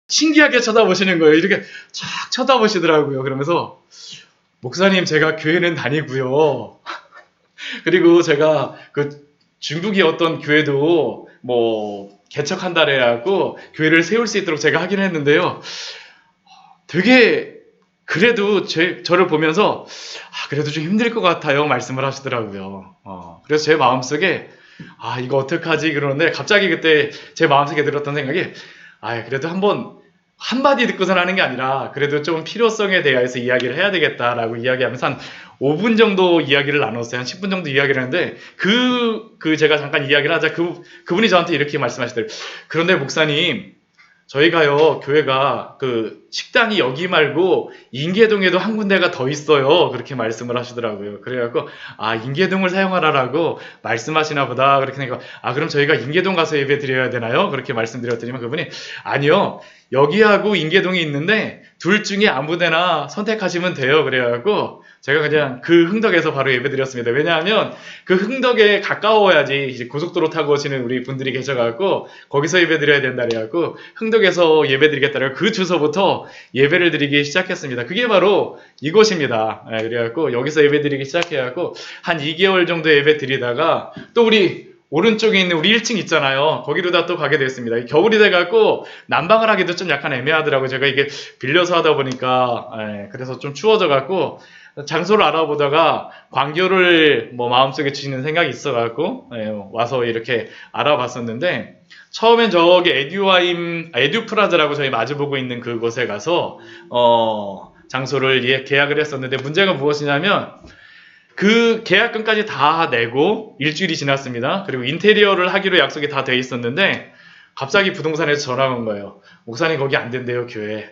신기하게 쳐다보시는 거예요. 이렇게 쫙 쳐다보시더라고요. 그러면서 목사님 제가 교회는 다니고요. 그리고 제가 그 중국의 어떤 교회도 뭐 개척한다 그래갖고 교회를 세울 수 있도록 제가 하긴 했는데요. 되게 그래도 저를 보면서 그래도 좀 힘들 것 같아요 말씀을 하시더라고요. 그래서 제 마음속에 이거 어떡하지 그러는데 갑자기 그때 제 마음속에 들었던 생각이 그래도 한마디 듣고선 하는 게 아니라 그래도 좀 필요성에 대해서 이야기를 해야 되겠다라고 이야기하면서 한 5분 정도 이야기를 나눴어요. 한 10분 정도 이야기를 했는데 제가 잠깐 이야기를 하자 그분이 저한테 이렇게 말씀하시더라고요. 그런데 목사님 저희가요 교회가 그 식당이 여기 말고 인계동에도 한 군데가 더 있어요 그렇게 말씀을 하시더라고요. 그래갖고 인계동을 사용하라라고 말씀하시나 보다 그렇게 생각하고 그럼 저희가 인계동 가서 예배 드려야 되나요 그렇게 말씀드렸더니만 그분이 아니요 여기하고 인계동이 있는데 둘 중에 아무데나 선택하시면 돼요 그래갖고 제가 그냥 그 흥덕에서 바로 예배 드렸습니다. 왜냐하면 그 흥덕에 가까워야지 이제 고속도로 타고 오시는 우리 분들이 계셔갖고 거기서 예배 드려야 된다 그래갖고 흥덕에서 예배 드리겠다고 그 주소부터 예배를 드리기 시작했습니다. 그게 바로 이곳입니다. 그래갖고 여기서 예배 드리기 시작해갖고 한 2개월 정도 예배 드리다가 또 우리 오른쪽에 있는 우리 1층 있잖아요. 거기로다 또 가게 됐습니다. 겨울이 돼갖고 난방을 하기도 좀 약간 애매하더라고요. 제가 이게 빌려서 하다 보니까 그래서 좀 추워져갖고 장소를 알아보다가 광교를 마음속에 주시는 생각이 있어갖고 와서 이렇게 알아봤었는데 처음엔 저기 에듀프라자라고 저희 마주보고 있는 그곳에 가서 장소를 계약을 했었는데 문제가 무엇이냐면 그 계약금까지 다 내고 일주일이 지났습니다. 그리고 인테리어를 하기로 약속이 다 돼 있었는데 갑자기 부동산에서 전화가 온 거예요. 목사님 거기 안 된대요 교회.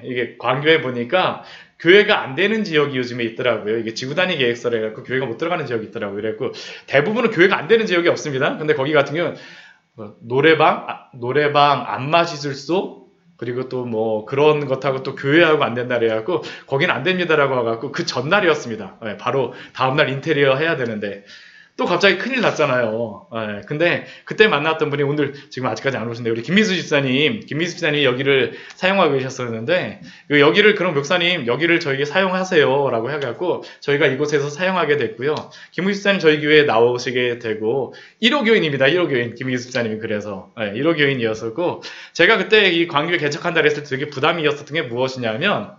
이게 광교에 보니까 교회가 안 되는 지역이 요즘에 있더라고요. 이게 지구단위 계획서라 해갖고 교회가 못 들어가는 지역이 있더라고요. 그래갖고 대부분은 교회가 안 되는 지역이 없습니다. 근데 거기 같은 경우는 노래방, 안마시술소 그리고 또 뭐 그런 것하고 또 교회하고 안 된다 그래갖고 거긴 안 됩니다라고 해갖고 그 전날이었습니다. 바로 다음날 인테리어 해야 되는데 또 갑자기 큰일 났잖아요. 근데 그때 만났던 분이 오늘 지금 아직까지 안 오신데 우리 김미수 집사님이 여기를 사용하고 계셨었는데 여기를 그럼 목사님 여기를 저에게 사용하세요 라고 해갖고 저희가 이곳에서 사용하게 됐고요. 김미수 집사님 저희 교회에 나오시게 되고 1호 교인입니다. 1호 교인 김미수 집사님이 그래서 1호 교인이었었고 제가 그때 이 광교에 개척한다 그랬을 때 되게 부담이었었던 게 무엇이냐면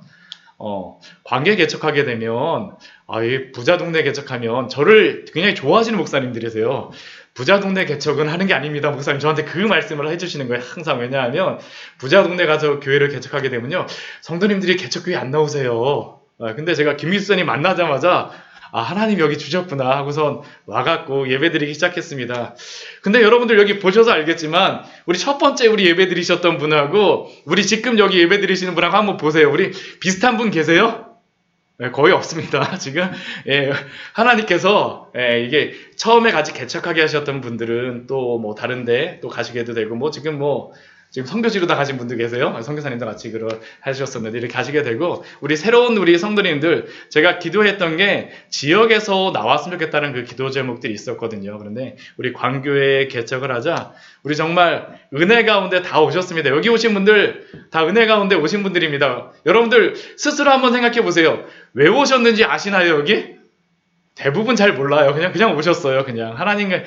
광교에 개척하게 되면 이 부자 동네 개척하면 저를 굉장히 좋아하시는 목사님들이세요. 부자 동네 개척은 하는 게 아닙니다. 목사님 저한테 그 말씀을 해주시는 거예요. 항상. 왜냐하면 부자 동네 가서 교회를 개척하게 되면요 성도님들이 개척교회 안 나오세요. 근데 제가 김미수님 만나자마자 하나님 여기 주셨구나 하고선 와갖고 예배드리기 시작했습니다. 근데 여러분들 여기 보셔서 알겠지만 우리 첫 번째 우리 예배드리셨던 분하고 우리 지금 여기 예배드리시는 분하고 한번 보세요. 우리 비슷한 분 계세요? 거의 없습니다. 지금 하나님께서 이게 처음에 같이 개척하게 하셨던 분들은 또 뭐 다른데 또 가시게도 되고 지금 선교지로 다 가신 분들 계세요. 선교사님도 같이 하셨었는데 이렇게 가시게 되고 우리 새로운 우리 성도님들 제가 기도했던 게 지역에서 나왔으면 좋겠다는 그 기도 제목들이 있었거든요. 그런데 우리 광교에 개척을 하자 우리 정말 은혜 가운데 다 오셨습니다. 여기 오신 분들 다 은혜 가운데 오신 분들입니다. 여러분들 스스로 한번 생각해 보세요. 왜 오셨는지 아시나요 여기? 대부분 잘 몰라요. 그냥 오셨어요. 그냥 하나님의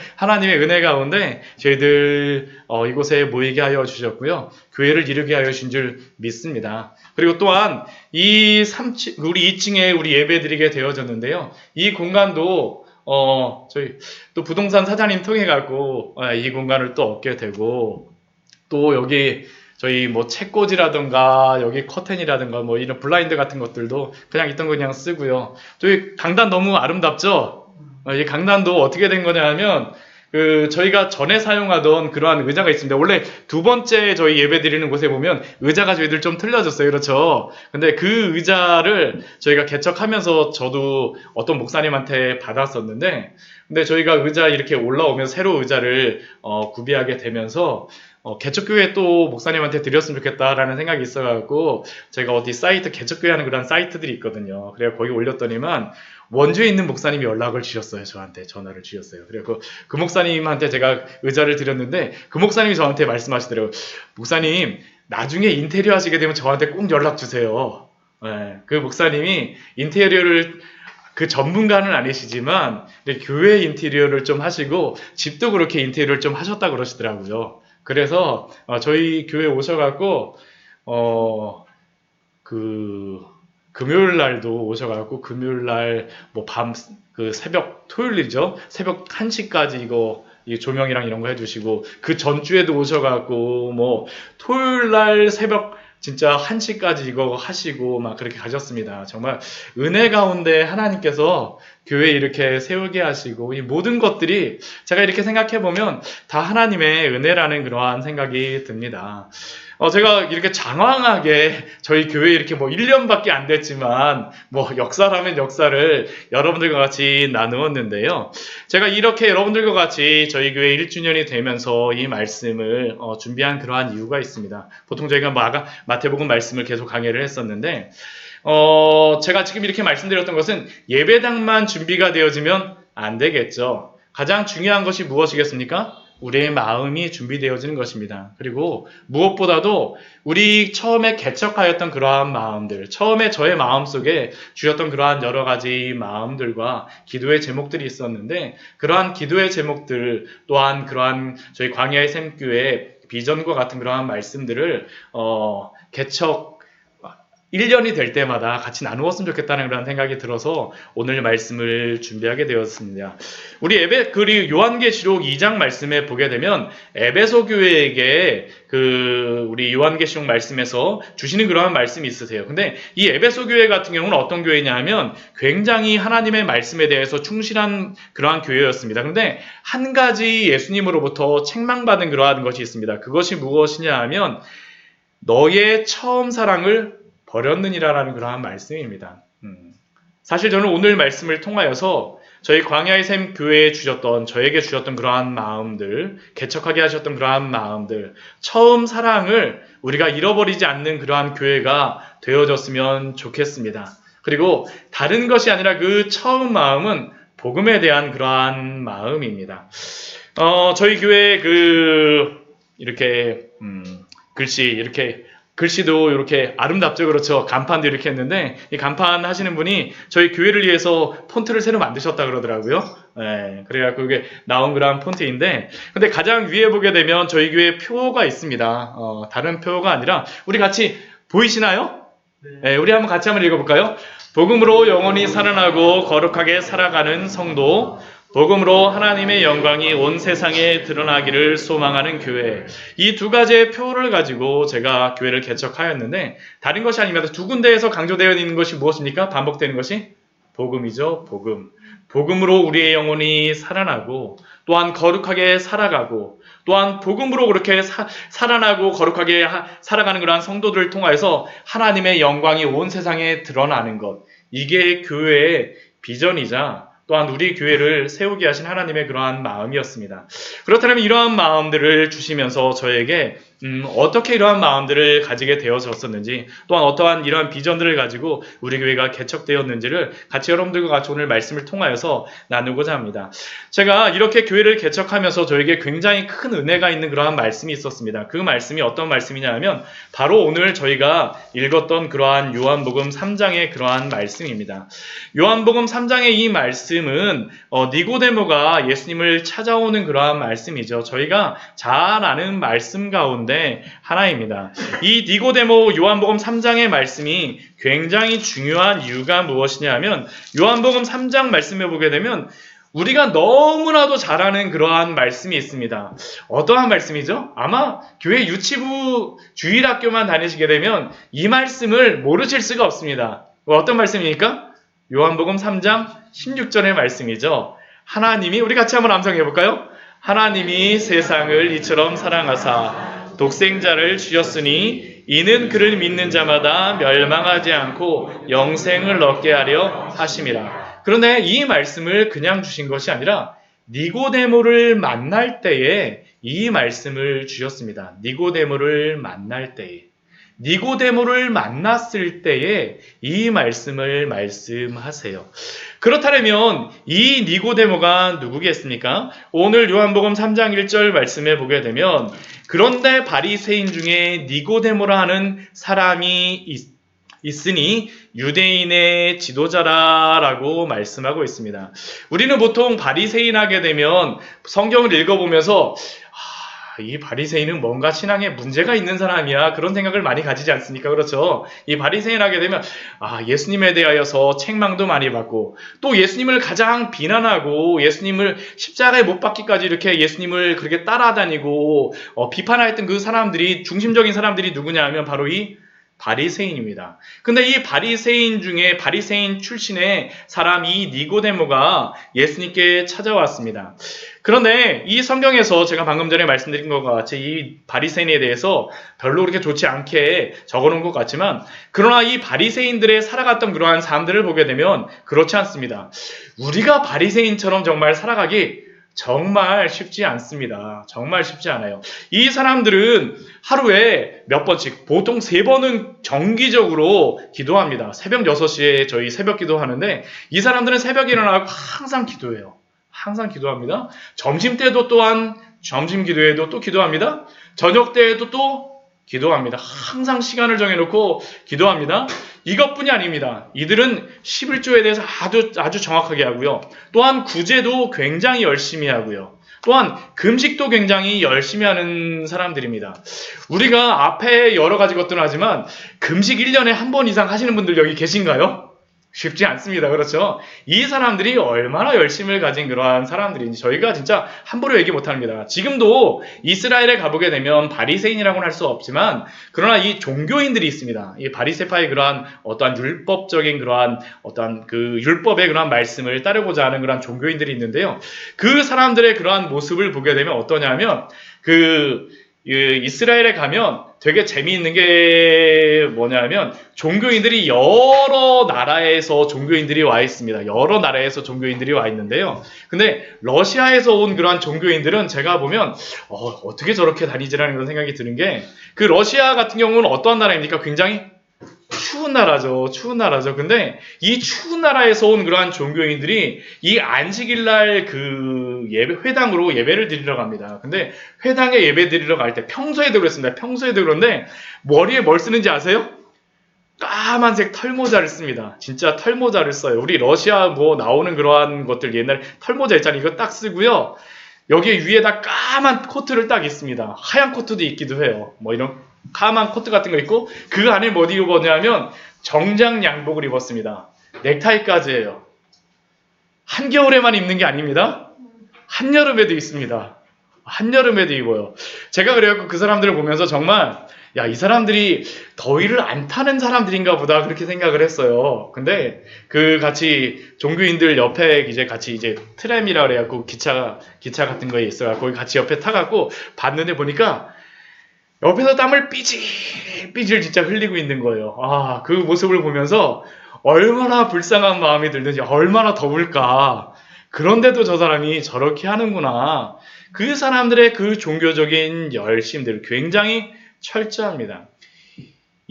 은혜 가운데 저희들 이곳에 모이게 하여 주셨고요. 교회를 이루게 하여 주신 줄 믿습니다. 그리고 또한 우리 2층에 우리 예배드리게 되어졌는데요. 이 공간도 저희 또 부동산 사장님 통해 갖고 이 공간을 또 얻게 되고 또 여기 저희 책꽂이라든가 여기 커튼이라든가 이런 블라인드 같은 것들도 그냥 있던 거 그냥 쓰고요. 저희 강단 너무 아름답죠? 이 강단도 어떻게 된 거냐면 저희가 전에 사용하던 그러한 의자가 있습니다. 원래 두 번째 저희 예배 드리는 곳에 보면 의자가 저희들 좀 틀려졌어요. 그렇죠? 근데 그 의자를 저희가 개척하면서 저도 어떤 목사님한테 받았었는데 근데 저희가 의자 이렇게 올라오면서 새로 의자를 구비하게 되면서 개척교회 또 목사님한테 드렸으면 좋겠다라는 생각이 있어갖고 제가 어디 사이트 개척교회 하는 그런 사이트들이 있거든요. 그래서 거기 올렸더니만 원주에 있는 목사님이 연락을 주셨어요. 저한테 전화를 주셨어요. 그래서 그 목사님한테 제가 의자를 드렸는데 그 목사님이 저한테 말씀하시더라고요. 목사님 나중에 인테리어 하시게 되면 저한테 꼭 연락 주세요. 예, 그 목사님이 인테리어를 그 전문가는 아니시지만 교회 인테리어를 좀 하시고 집도 그렇게 인테리어를 좀 하셨다 그러시더라고요. 그래서 저희 교회 오셔갖고 그 금요일 날도 오셔갖고 금요일 날 뭐 그 새벽 토요일이죠. 새벽 1시까지 이 조명이랑 이런 거 해주시고 그 전주에도 오셔갖고 뭐 토요일 날 새벽 진짜 1시까지 이거 하시고 막 그렇게 가셨습니다. 정말 은혜 가운데 하나님께서 교회 이렇게 세우게 하시고 이 모든 것들이 제가 이렇게 생각해 보면 다 하나님의 은혜라는 그러한 생각이 듭니다. 제가 이렇게 장황하게 저희 교회 이렇게 뭐 1년밖에 안 됐지만 뭐 역사라면 역사를 여러분들과 같이 나누었는데요. 제가 이렇게 여러분들과 같이 저희 교회 1주년이 되면서 이 말씀을 준비한 그러한 이유가 있습니다. 보통 저희가 마태복음 말씀을 계속 강의를 했었는데 제가 지금 이렇게 말씀드렸던 것은 예배당만 준비가 되어지면 안 되겠죠. 가장 중요한 것이 무엇이겠습니까? 우리의 마음이 준비되어지는 것입니다. 그리고 무엇보다도 우리 처음에 개척하였던 그러한 마음들, 처음에 저의 마음속에 주셨던 그러한 여러 가지 마음들과 기도의 제목들이 있었는데 그러한 기도의 제목들 또한 그러한 저희 광야의 샘교회 비전과 같은 그러한 말씀들을 개척 1년이 될 때마다 같이 나누었으면 좋겠다는 그런 생각이 들어서 오늘 말씀을 준비하게 되었습니다. 우리 그리고 요한계시록 2장 말씀에 보게 되면 에베소 교회에게 우리 요한계시록 말씀에서 주시는 그러한 말씀이 있으세요. 근데 이 에베소 교회 같은 경우는 어떤 교회냐 하면 굉장히 하나님의 말씀에 대해서 충실한 그러한 교회였습니다. 근데 한 가지 예수님으로부터 책망받은 그러한 것이 있습니다. 그것이 무엇이냐 하면 너의 처음 사랑을 버렸느니라라는 그러한 말씀입니다. 사실 저는 오늘 말씀을 통하여서 저희 광야의 샘 교회에 저에게 주셨던 그러한 마음들, 개척하게 하셨던 그러한 마음들, 처음 사랑을 우리가 잃어버리지 않는 그러한 교회가 되어졌으면 좋겠습니다. 그리고 다른 것이 아니라 그 처음 마음은 복음에 대한 그러한 마음입니다. 저희 교회 이렇게 글씨도 이렇게 아름답죠. 그렇죠. 간판도 이렇게 했는데 이 간판 하시는 분이 저희 교회를 위해서 폰트를 새로 만드셨다 그러더라고요. 네, 그래갖고 이게 나온 그런 폰트인데 근데 가장 위에 보게 되면 저희 교회 표가 있습니다. 다른 표가 아니라 우리 같이 보이시나요? 네, 우리 같이 한번 읽어볼까요? 복음으로 영원히 살아나고 거룩하게 살아가는 성도, 복음으로 하나님의 영광이 온 세상에 드러나기를 소망하는 교회. 이 두 가지의 표를 가지고 제가 교회를 개척하였는데 다른 것이 아닙니다. 두 군데에서 강조되어 있는 것이 무엇입니까? 반복되는 것이 복음이죠. 복음. 복음으로 우리의 영혼이 살아나고 또한 거룩하게 살아가고 또한 복음으로 그렇게 살아나고 거룩하게 살아가는 그러한 성도들을 통하여서 하나님의 영광이 온 세상에 드러나는 것. 이게 교회의 비전이자 또한 우리 교회를 세우게 하신 하나님의 그러한 마음이었습니다. 그렇다면 이러한 마음들을 주시면서 저에게 어떻게 이러한 마음들을 가지게 되어졌었는지 또한 어떠한 이러한 비전들을 가지고 우리 교회가 개척되었는지를 같이 여러분들과 같이 오늘 말씀을 통하여서 나누고자 합니다. 제가 이렇게 교회를 개척하면서 저에게 굉장히 큰 은혜가 있는 그러한 말씀이 있었습니다. 그 말씀이 어떤 말씀이냐 하면 바로 오늘 저희가 읽었던 그러한 요한복음 3장의 그러한 말씀입니다. 요한복음 3장의 이 말씀은 니고데모가 예수님을 찾아오는 그러한 말씀이죠. 저희가 잘 아는 말씀 가운데 하나입니다. 이 니고데모 요한복음 3장의 말씀이 굉장히 중요한 이유가 무엇이냐 하면 요한복음 3장 말씀에 보게 되면 우리가 너무나도 잘 아는 그러한 말씀이 있습니다. 어떠한 말씀이죠? 아마 교회 유치부 주일학교만 다니시게 되면 이 말씀을 모르실 수가 없습니다. 어떤 말씀입니까? 요한복음 3장 16절의 말씀이죠. 하나님이 우리 같이 한번 암송해 볼까요? 하나님이 세상을 이처럼 사랑하사 독생자를 주셨으니 이는 그를 믿는 자마다 멸망하지 않고 영생을 얻게 하려 하심이라. 그런데 이 말씀을 그냥 주신 것이 아니라 니고데모를 만날 때에 이 말씀을 주셨습니다. 니고데모를 만날 때에. 니고데모를 만났을 때에 이 말씀을 말씀하세요. 그렇다면 이 니고데모가 누구겠습니까? 오늘 요한복음 3장 1절 말씀에 보게 되면 그런데 바리새인 중에 니고데모라 하는 사람이 있으니 유대인의 지도자라라고 말씀하고 있습니다. 우리는 보통 바리새인 하게 되면 성경을 읽어보면서 이 바리새인은 뭔가 신앙에 문제가 있는 사람이야 그런 생각을 많이 가지지 않습니까? 그렇죠? 이 바리새인 하게 되면 예수님에 대하여서 책망도 많이 받고 또 예수님을 가장 비난하고 예수님을 십자가에 못 박기까지 이렇게 예수님을 그렇게 따라다니고 비판하였던 그 사람들이 중심적인 사람들이 누구냐 하면 바로 이 바리새인입니다. 근데 이 바리새인 중에 바리새인 출신의 사람 이 니고데모가 예수님께 찾아왔습니다. 그런데 이 성경에서 제가 방금 전에 말씀드린 것과 같이 이 바리새인에 대해서 별로 그렇게 좋지 않게 적어놓은 것 같지만 그러나 이 바리새인들의 살아갔던 그러한 삶들을 보게 되면 그렇지 않습니다. 우리가 바리새인처럼 정말 살아가기 정말 쉽지 않습니다. 정말 쉽지 않아요. 이 사람들은 하루에 몇 번씩 보통 3번은 정기적으로 기도합니다. 새벽 6시에 저희 새벽 기도하는데 이 사람들은 새벽에 일어나고 항상 기도해요. 항상 기도합니다. 점심 때도 또한 점심 기도에도 또 기도합니다. 저녁 때에도 또 기도합니다. 항상 시간을 정해놓고 기도합니다. 이것뿐이 아닙니다. 이들은 11조에 대해서 아주 정확하게 하고요. 또한 구제도 굉장히 열심히 하고요. 또한 금식도 굉장히 열심히 하는 사람들입니다. 우리가 앞에 여러 가지 것들을 하지만 금식 1년에 한 번 이상 하시는 분들 여기 계신가요? 쉽지 않습니다. 그렇죠? 이 사람들이 얼마나 열심을 가진 그러한 사람들인지 저희가 진짜 함부로 얘기 못합니다. 지금도 이스라엘에 가보게 되면 바리새인이라고는 할 수 없지만 그러나 이 종교인들이 있습니다. 이 바리새파의 그러한 어떠한 율법적인 그러한 어떠한 그 율법의 그러한 말씀을 따르고자 하는 그러한 종교인들이 있는데요. 그 사람들의 그러한 모습을 보게 되면 어떠냐면 이스라엘에 가면 되게 재미있는 게 뭐냐면 종교인들이 여러 나라에서 종교인들이 와 있습니다. 여러 나라에서 종교인들이 와 있는데요. 근데 러시아에서 온 그러한 종교인들은 제가 보면 어떻게 저렇게 다니지라는 그런 생각이 드는 게 그 러시아 같은 경우는 어떠한 나라입니까? 굉장히 추운 나라죠. 추운 나라죠. 근데 이 추운 나라에서 온 그러한 종교인들이 이 안식일날 회당으로 예배를 드리러 갑니다. 근데 회당에 예배 드리러 갈 때 평소에도 그랬습니다. 평소에도 그런데 머리에 뭘 쓰는지 아세요? 까만색 털모자를 씁니다. 진짜 털모자를 써요. 우리 러시아 나오는 그러한 것들 옛날에 털모자 있잖아요. 이거 딱 쓰고요. 여기 위에다 까만 코트를 딱 입습니다. 하얀 코트도 있기도 해요. 이런 까만 코트 같은 거 입고 그 안에 뭐 입었냐면 정장 양복을 입었습니다. 넥타이까지 해요. 한겨울에만 입는 게 아닙니다. 한여름에도 있습니다. 한여름에도 입어요. 제가 그래갖고 그 사람들을 보면서 정말 이 사람들이 더위를 안 타는 사람들인가 보다 그렇게 생각을 했어요. 근데 같이 종교인들 옆에 같이 트램이라 그래갖고 기차 같은 거에 있어요. 거기 같이 옆에 타갖고 봤는데 보니까 옆에서 땀을 삐질 진짜 흘리고 있는 거예요. 그 모습을 보면서 얼마나 불쌍한 마음이 들든지 얼마나 더울까. 그런데도 저 사람이 저렇게 하는구나. 그 사람들의 그 종교적인 열심들 굉장히 철저합니다.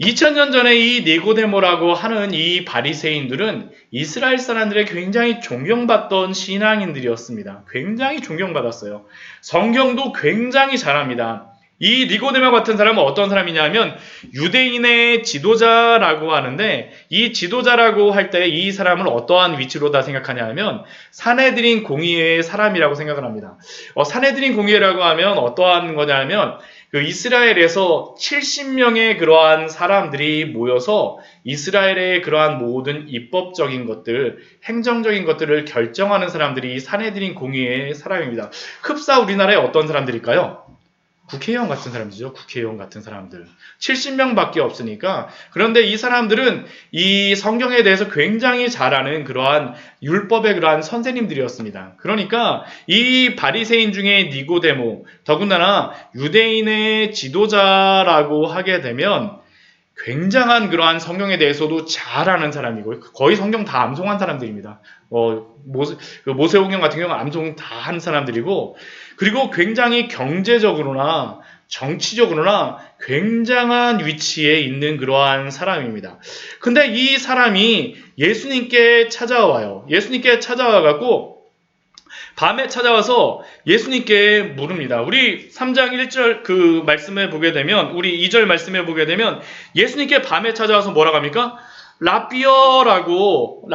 2000년 전에 이 니고데모라고 하는 이 바리새인들은 이스라엘 사람들의 굉장히 존경받던 신앙인들이었습니다. 굉장히 존경받았어요. 성경도 굉장히 잘합니다. 이 니고데모 같은 사람은 어떤 사람이냐면 유대인의 지도자라고 하는데 이 지도자라고 할 때 이 사람을 어떠한 위치로 다 생각하냐면 사내들인 공의회의 사람이라고 생각을 합니다. 사내들인 공의회라고 하면 어떠한 거냐면 이스라엘에서 70명의 그러한 사람들이 모여서 이스라엘의 그러한 모든 입법적인 것들, 행정적인 것들을 결정하는 사람들이 사내들인 공의회의 사람입니다. 흡사 우리나라에 어떤 사람들일까요? 국회의원 같은 사람들이죠. 국회의원 같은 사람들. 70명밖에 없으니까. 그런데 이 사람들은 이 성경에 대해서 굉장히 잘 아는 그러한 율법의 그러한 선생님들이었습니다. 그러니까 이 바리새인 중에 니고데모, 더군다나 유대인의 지도자라고 하게 되면 굉장한 그러한 성경에 대해서도 잘 아는 사람이고 거의 성경 다 암송한 사람들입니다. 모세오경 같은 경우는 암송 다 한 사람들이고 그리고 굉장히 경제적으로나 정치적으로나 굉장한 위치에 있는 그러한 사람입니다. 근데 이 사람이 예수님께 찾아와요. 예수님께 찾아와갖고 밤에 찾아와서 예수님께 물습니다. 우리 3장 1절 그 말씀에 보게 되면, 우리 2절 말씀에 보게 되면 예수님께 밤에 찾아와서 뭐라고 합니까? 라삐어라고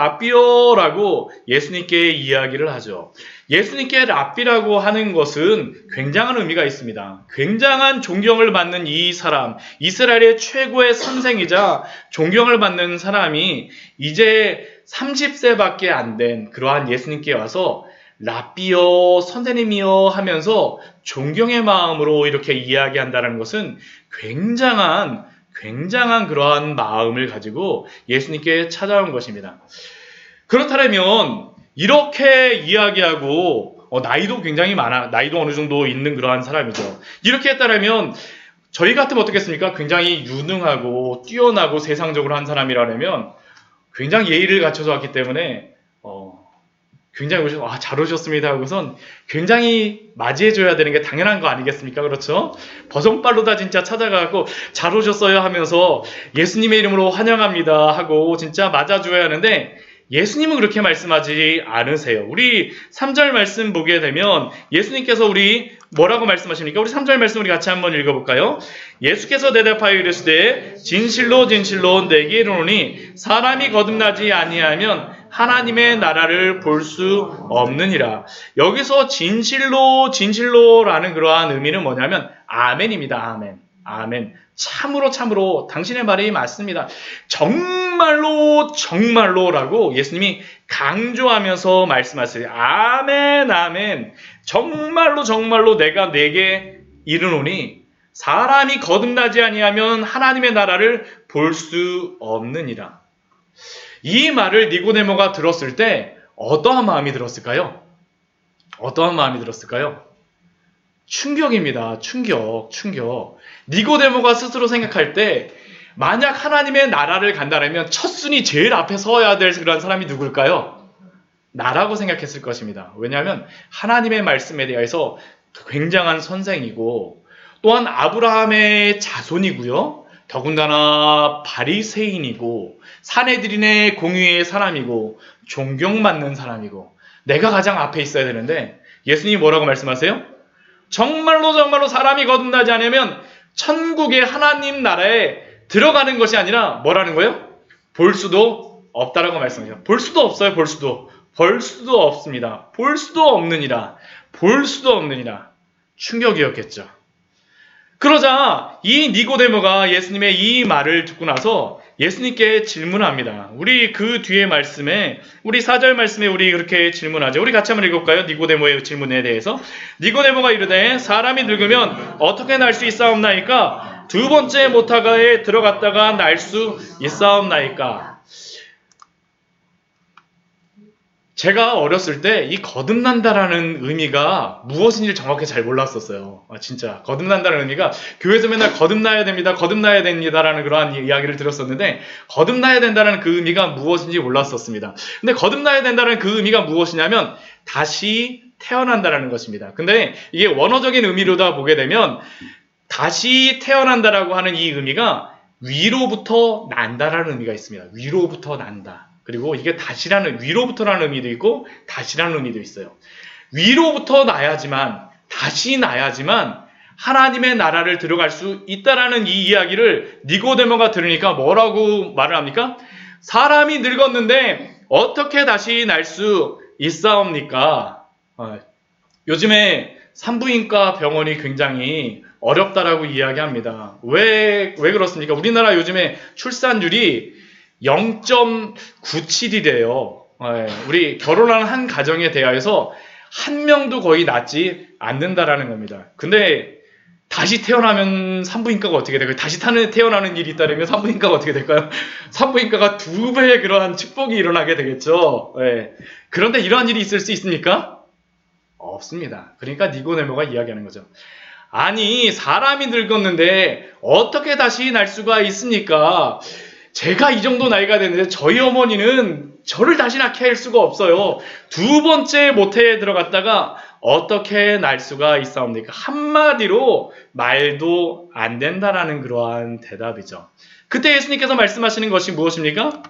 예수님께 이야기를 하죠. 예수님께 랍비라고 하는 것은 굉장한 의미가 있습니다. 굉장한 존경을 받는 이 사람, 이스라엘의 최고의 선생이자 존경을 받는 사람이 이제 30세밖에 안 된 그러한 예수님께 와서 랍비여, 선생님이여 하면서 존경의 마음으로 이렇게 이야기한다는 것은 굉장한 그러한 마음을 가지고 예수님께 찾아온 것입니다. 그렇다면 이렇게 이야기하고 나이도 굉장히 많아, 나이도 어느 정도 있는 그러한 사람이죠. 이렇게 했다면 저희 같으면 어떻겠습니까? 굉장히 유능하고 뛰어나고 세상적으로 한 사람이라면 굉장히 예의를 갖춰서 왔기 때문에 굉장히 잘 오셨습니다 하고선 굉장히 맞이해줘야 되는 게 당연한 거 아니겠습니까? 그렇죠? 버선발로 다 진짜 찾아가고 잘 오셨어요 하면서 예수님의 이름으로 환영합니다 하고 진짜 맞아줘야 하는데 예수님은 그렇게 말씀하지 않으세요. 우리 3절 말씀 보게 되면 예수님께서 우리 뭐라고 말씀하십니까? 우리 3절 말씀 우리 같이 한번 읽어볼까요? 예수께서 대답하여 이르시되 진실로 진실로 내게 이르노니 사람이 거듭나지 아니하면 하나님의 나라를 볼 수 없느니라. 여기서 진실로라는 그러한 의미는 뭐냐면 아멘입니다. 아멘. 참으로 당신의 말이 맞습니다. 정말로라고 예수님이 강조하면서 말씀하세요. 아멘. 정말로 내가 내게 이르노니 사람이 거듭나지 아니하면 하나님의 나라를 볼 수 없느니라. 이 말을 니고데모가 들었을 때 어떠한 마음이 들었을까요? 충격입니다. 충격. 니고데모가 스스로 생각할 때 만약 하나님의 나라를 간다면 첫순위 제일 앞에 서야 될 그런 사람이 누굴까요? 나라고 생각했을 것입니다. 왜냐하면 하나님의 말씀에 대해서 굉장한 선생이고 또한 아브라함의 자손이고요. 더군다나 바리새인이고 사내들인의 공의의 사람이고 존경받는 사람이고 내가 가장 앞에 있어야 되는데 예수님이 뭐라고 말씀하세요? 정말로 사람이 거듭나지 않으면 천국의 하나님 나라에 들어가는 것이 아니라 뭐라는 거예요? 볼 수도 없다라고 말씀하세요. 볼 수도 없어요. 볼 수도 없습니다. 볼 수도 없느니라. 충격이었겠죠. 그러자 이 니고데모가 예수님의 이 말을 듣고 나서 예수님께 질문합니다. 우리 그 뒤에 말씀에 우리 4절 말씀에 우리 그렇게 질문하죠. 우리 같이 한번 읽어볼까요? 니고데모의 질문에 대해서. 니고데모가 이르되 사람이 늙으면 어떻게 날 수 있사옵나이까? 두 번째 모타가에 들어갔다가 날 수 있사옵나이까? 제가 어렸을 때 이 거듭난다라는 의미가 무엇인지 정확히 잘 몰랐었어요. 진짜 거듭난다는 의미가 교회에서 맨날 거듭나야 됩니다라는 그러한 이야기를 들었었는데 거듭나야 된다는 그 의미가 무엇인지 몰랐었습니다. 근데 거듭나야 된다는 그 의미가 무엇이냐면 다시 태어난다라는 것입니다. 근데 이게 원어적인 의미로다 보게 되면 다시 태어난다라고 하는 이 의미가 위로부터 난다라는 의미가 있습니다. 위로부터 난다. 그리고 이게 위로부터라는 의미도 있고 다시라는 의미도 있어요. 위로부터 다시 나야지만 하나님의 나라를 들어갈 수 있다라는 이 이야기를 니고데모가 들으니까 뭐라고 말을 합니까? 사람이 늙었는데 어떻게 다시 날 수 있사옵니까? 요즘에 산부인과 병원이 굉장히 어렵다라고 이야기합니다. 왜 그렇습니까? 우리나라 요즘에 출산율이 0.97이래요. 우리 결혼한 한 가정에 대하여서 한 명도 거의 낳지 않는다라는 겁니다. 근데 다시 태어나면 산부인과가 어떻게 될까요? 다시 태어나는 일이 있다면 산부인과가 어떻게 될까요? 산부인과가 2배의 그러한 축복이 일어나게 되겠죠. 그런데 이러한 일이 있을 수 있습니까? 없습니다. 그러니까 니고데모가 이야기하는 거죠. 아니, 사람이 늙었는데 어떻게 다시 날 수가 있습니까? 제가 이 정도 나이가 됐는데 저희 어머니는 저를 다시 낳게 할 수가 없어요. 두 번째 모태에 들어갔다가 어떻게 날 수가 있사옵니까? 한마디로 말도 안 된다라는 그러한 대답이죠. 그때 예수님께서 말씀하시는 것이 무엇입니까?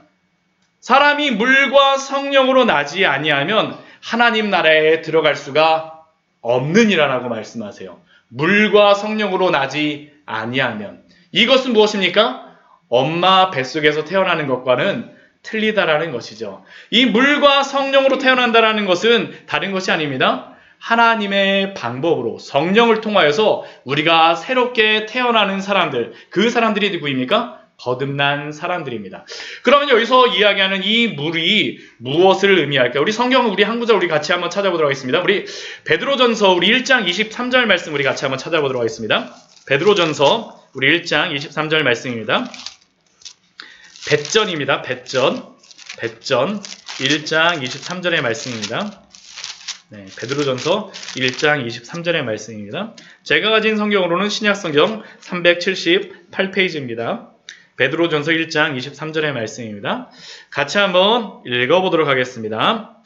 사람이 물과 성령으로 나지 아니하면 하나님 나라에 들어갈 수가 없느니라라고 말씀하세요. 물과 성령으로 나지 아니하면. 이것은 무엇입니까? 엄마 뱃속에서 태어나는 것과는 틀리다라는 것이죠. 이 물과 성령으로 태어난다라는 것은 다른 것이 아닙니다. 하나님의 방법으로 성령을 통하여서 우리가 새롭게 태어나는 사람들, 그 사람들이 누구입니까? 거듭난 사람들입니다. 그러면 여기서 이야기하는 이 물이 무엇을 의미할까요? 우리 성경은 우리 한 구절 우리 같이 한번 찾아보도록 하겠습니다. 우리 베드로전서 우리 1장 23절 말씀 우리 같이 한번 찾아보도록 하겠습니다. 베드로전서 우리 1장 23절 말씀입니다. 배전입니다. 배전 1장 23절의 말씀입니다. 네, 베드로전서 1장 23절의 말씀입니다. 제가 가진 성경으로는 신약성경 378페이지입니다. 베드로전서 1장 23절의 말씀입니다. 같이 한번 읽어보도록 하겠습니다.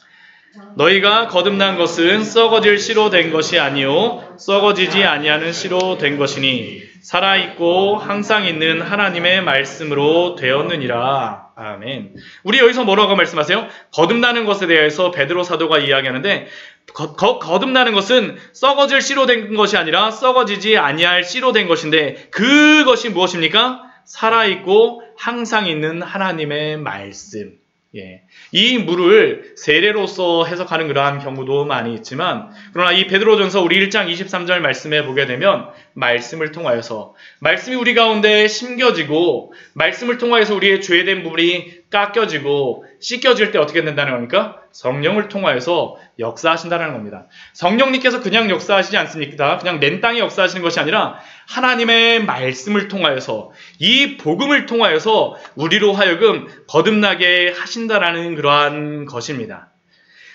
너희가 거듭난 것은 썩어질 씨로 된 것이 아니요 썩어지지 아니하는 씨로 된 것이니 살아있고 항상 있는 하나님의 말씀으로 되었느니라. 아멘. 우리 여기서 뭐라고 말씀하세요? 거듭나는 것에 대해서 베드로 사도가 이야기하는데 거듭나는 것은 썩어질 씨로 된 것이 아니라 썩어지지 아니할 씨로 된 것인데 그것이 무엇입니까? 살아있고 항상 있는 하나님의 말씀. 예. 이 물을 세례로서 해석하는 그러한 경우도 많이 있지만 그러나 이 베드로전서 우리 1장 23절 말씀에 보게 되면 말씀을 통하여서 말씀이 우리 가운데 심겨지고 말씀을 통하여서 우리의 죄된 부분이 깎여지고 씻겨질 때 어떻게 된다는 겁니까? 성령을 통하여서 역사하신다는 겁니다. 성령님께서 그냥 역사하시지 않습니까? 그냥 맨 땅에 역사하시는 것이 아니라 하나님의 말씀을 통하여서 이 복음을 통하여서 우리로 하여금 거듭나게 하신다라는 그러한 것입니다.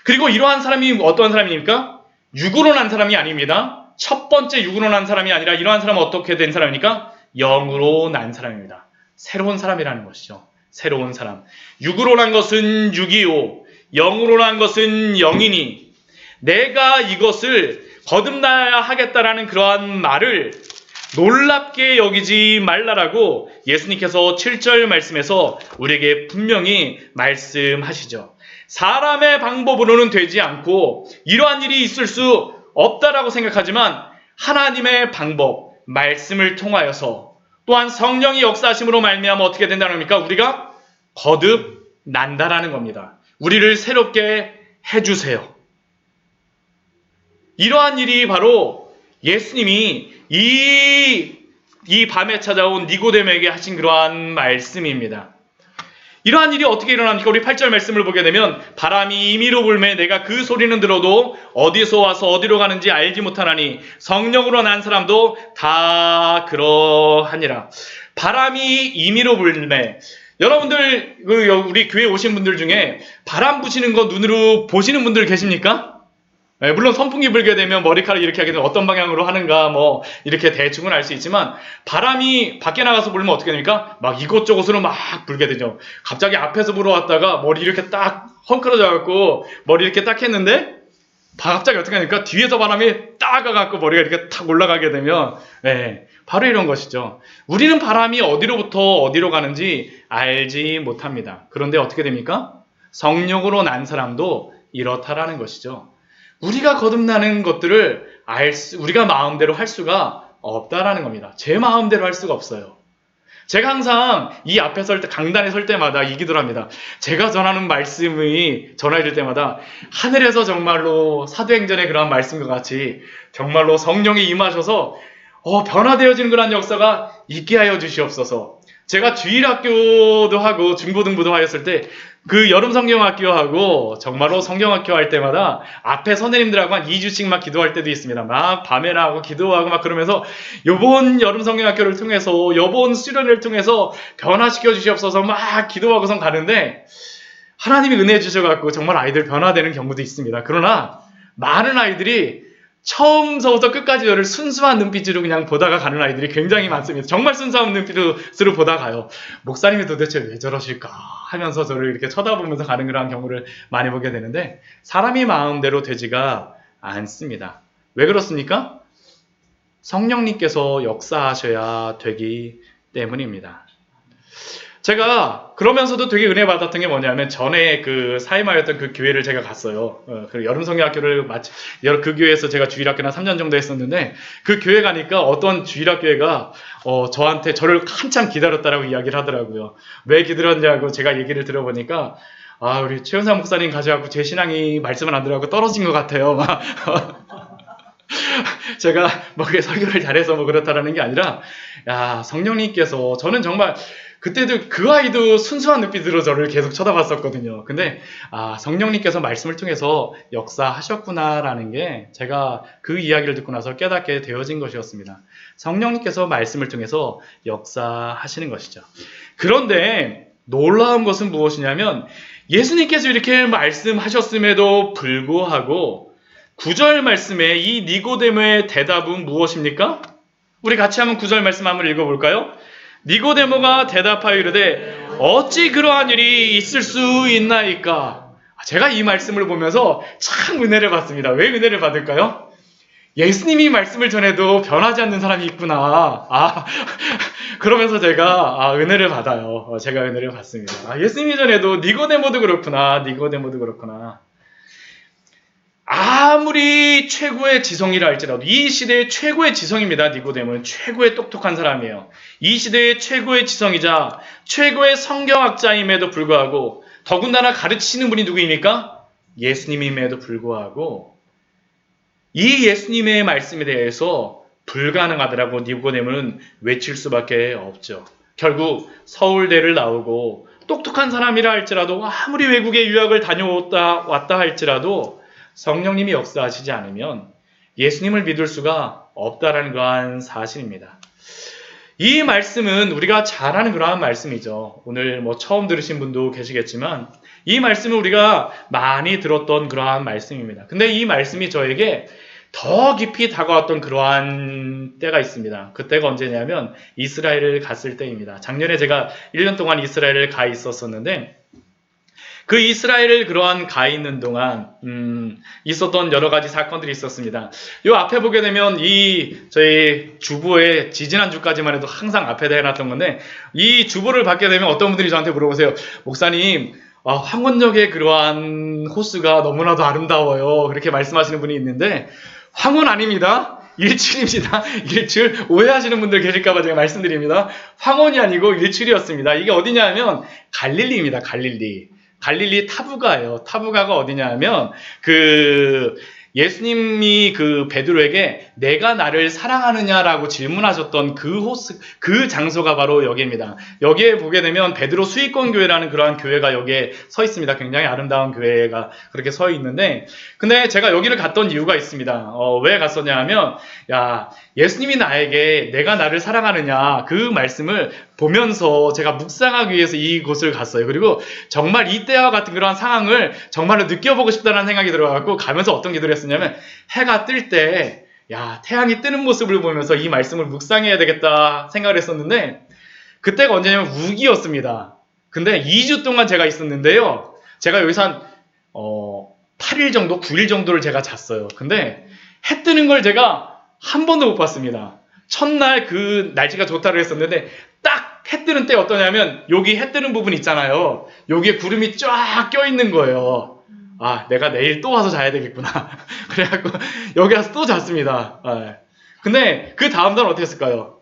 그리고 이러한 사람이 어떠한 사람입니까? 육으로 난 사람이 아닙니다. 첫 번째 육으로 난 사람이 아니라 이러한 사람은 어떻게 된 사람입니까? 영으로 난 사람입니다. 새로운 사람이라는 것이죠. 새로운 사람. 육으로 난 것은 육이요 영으로 난 것은 영이니 내가 이것을 거듭나야 하겠다라는 그러한 말을 놀랍게 여기지 말라라고 예수님께서 7절 말씀에서 우리에게 분명히 말씀하시죠. 사람의 방법으로는 되지 않고 이러한 일이 있을 수 없다라고 생각하지만 하나님의 방법, 말씀을 통하여서 또한 성령이 역사하심으로 말미암아 어떻게 된다는 겁니까? 우리가 거듭난다라는 겁니다. 우리를 새롭게 해주세요. 이러한 일이 바로 예수님이 이 밤에 찾아온 니고데모에게 하신 그러한 말씀입니다. 이러한 일이 어떻게 일어납니까? 우리 8절 말씀을 보게 되면 바람이 임의로 불매 내가 그 소리는 들어도 어디서 와서 어디로 가는지 알지 못하나니 성령으로 난 사람도 다 그러하니라. 바람이 임의로 불매. 여러분들 우리 교회 오신 분들 중에 바람 부시는 거 눈으로 보시는 분들 계십니까? 네, 물론 선풍기 불게 되면 머리카락 이렇게 하게 되면 어떤 방향으로 하는가 뭐 이렇게 대충은 알 수 있지만 바람이 밖에 나가서 불면 어떻게 됩니까? 막 이곳저곳으로 막 불게 되죠. 갑자기 앞에서 불어왔다가 머리 이렇게 딱 헝클어져 갖고 머리 이렇게 딱 했는데 갑자기 어떻게 하니까 뒤에서 바람이 딱 가갖고 머리가 이렇게 탁 올라가게 되면 네, 바로 이런 것이죠. 우리는 바람이 어디로부터 어디로 가는지 알지 못합니다. 그런데 어떻게 됩니까? 성령으로 난 사람도 이렇다라는 것이죠. 우리가 거듭나는 것들을 우리가 마음대로 할 수가 없다라는 겁니다. 제 마음대로 할 수가 없어요. 제가 항상 이 앞에 설 때, 강단에 설 때마다 이 기도를 합니다. 제가 전하는 말씀이 전해질 때마다 하늘에서 정말로 사도행전의 그런 말씀과 같이 정말로 성령이 임하셔서 변화되어지는 그런 역사가 있게 하여 주시옵소서. 제가 주일학교도 하고 중고등부도 하였을 때 그 여름 성경학교하고 정말로 성경학교 할 때마다 앞에 선생님들하고 한 2주씩 막 기도할 때도 있습니다. 막 밤에나 하고 기도하고 막 그러면서 요번 여름 성경학교를 통해서 요번 수련을 통해서 변화시켜 주시옵소서 막 기도하고선 가는데 하나님이 은혜 주셔갖고 정말 아이들 변화되는 경우도 있습니다. 그러나 많은 아이들이 처음서부터 끝까지 저를 순수한 눈빛으로 그냥 보다가 가는 아이들이 굉장히 많습니다. 정말 순수한 눈빛으로 보다 가요. 목사님이 도대체 왜 저러실까 하면서 저를 이렇게 쳐다보면서 가는 그런 경우를 많이 보게 되는데, 사람이 마음대로 되지가 않습니다. 왜 그렇습니까? 성령님께서 역사하셔야 되기 때문입니다. 제가 그러면서도 되게 은혜 받았던 게 뭐냐면, 전에 그 사임하였던 그 교회를 제가 갔어요. 그 여름 성경학교를 그 교회에서 제가 주일학교나 3년 정도 했었는데, 그 교회 가니까 어떤 주일학교회가 저한테 저를 한참 기다렸다라고 이야기를 하더라고요. 왜 기다렸냐고 제가 얘기를 들어보니까, 우리 최은사 목사님 가져가고 제 신앙이 말씀을 안 들어가고 떨어진 것 같아요. 막 제가 뭐 설교를 잘해서 뭐 그렇다라는 게 아니라, 성령님께서, 저는 정말 그때도 그 아이도 순수한 눈빛으로 저를 계속 쳐다봤었거든요. 근데 성령님께서 말씀을 통해서 역사하셨구나라는 게 제가 그 이야기를 듣고 나서 깨닫게 되어진 것이었습니다. 성령님께서 말씀을 통해서 역사하시는 것이죠. 그런데 놀라운 것은 무엇이냐면, 예수님께서 이렇게 말씀하셨음에도 불구하고 9절 말씀에 이 니고데모의 대답은 무엇입니까? 우리 같이 한번 9절 말씀 한번 읽어볼까요? 니고데모가 대답하여 이르되 어찌 그러한 일이 있을 수 있나이까? 제가 이 말씀을 보면서 참 은혜를 받습니다. 왜 은혜를 받을까요? 예수님이 말씀을 전해도 변하지 않는 사람이 있구나. 그러면서 제가 은혜를 받아요. 제가 은혜를 받습니다. 예수님이 전해도 니고데모도 그렇구나. 아무리 최고의 지성이라 할지라도, 이 시대의 최고의 지성입니다. 니고데모는 최고의 똑똑한 사람이에요. 이 시대의 최고의 지성이자 최고의 성경학자임에도 불구하고, 더군다나 가르치시는 분이 누구입니까? 예수님임에도 불구하고 이 예수님의 말씀에 대해서 불가능하더라고 니고데모는 외칠 수밖에 없죠. 결국 서울대를 나오고 똑똑한 사람이라 할지라도, 아무리 외국에 유학을 다녀왔다 할지라도 성령님이 역사하시지 않으면 예수님을 믿을 수가 없다라는 그러한 사실입니다. 이 말씀은 우리가 잘 아는 그러한 말씀이죠. 오늘 뭐 처음 들으신 분도 계시겠지만 이 말씀은 우리가 많이 들었던 그러한 말씀입니다. 근데 이 말씀이 저에게 더 깊이 다가왔던 그러한 때가 있습니다. 그때가 언제냐면 이스라엘을 갔을 때입니다. 작년에 제가 1년 동안 이스라엘을 가 있었었는데, 그 이스라엘을 그러한 가 있는 동안 있었던 여러 가지 사건들이 있었습니다. 요 앞에 보게 되면 저희 주보에 지지난주까지만 해도 항상 앞에다 해놨던 건데, 이 주보를 받게 되면 어떤 분들이 저한테 물어보세요. 목사님, 황혼역의 그러한 호수가 너무나도 아름다워요. 그렇게 말씀하시는 분이 있는데, 황혼 아닙니다. 일출입니다. 일출. 오해하시는 분들 계실까봐 제가 말씀드립니다. 황혼이 아니고 일출이었습니다. 이게 어디냐 하면 갈릴리입니다. 갈릴리 타부가예요. 타부가가 어디냐 하면 예수님이 그 베드로에게 내가 나를 사랑하느냐라고 질문하셨던 그 장소가 바로 여기입니다. 여기에 보게 되면 베드로 수익권 교회라는 그러한 교회가 여기에 서 있습니다. 굉장히 아름다운 교회가 그렇게 서 있는데, 근데 제가 여기를 갔던 이유가 있습니다. 왜 갔었냐 하면, 예수님이 나에게 내가 나를 사랑하느냐 그 말씀을 보면서 제가 묵상하기 위해서 이곳을 갔어요. 그리고 정말 이때와 같은 그런 상황을 정말로 느껴보고 싶다는 생각이 들어가지고 가면서 어떤 기도를 했었냐면, 해가 뜰 때 태양이 뜨는 모습을 보면서 이 말씀을 묵상해야 되겠다 생각을 했었는데, 그때가 언제냐면 우기였습니다. 근데 2주 동안 제가 있었는데요, 제가 여기서 한 8일 정도 9일 정도를 제가 잤어요. 근데 해 뜨는 걸 제가 한 번도 못 봤습니다. 첫날 그 날씨가 좋다고 했었는데 딱 해 뜨는 때 어떠냐면, 여기 해 뜨는 부분 있잖아요. 여기에 구름이 쫙 껴있는 거예요. 내가 내일 또 와서 자야 되겠구나. 그래갖고 여기 와서 또 잤습니다. 근데 그 다음날 어떻게 했을까요?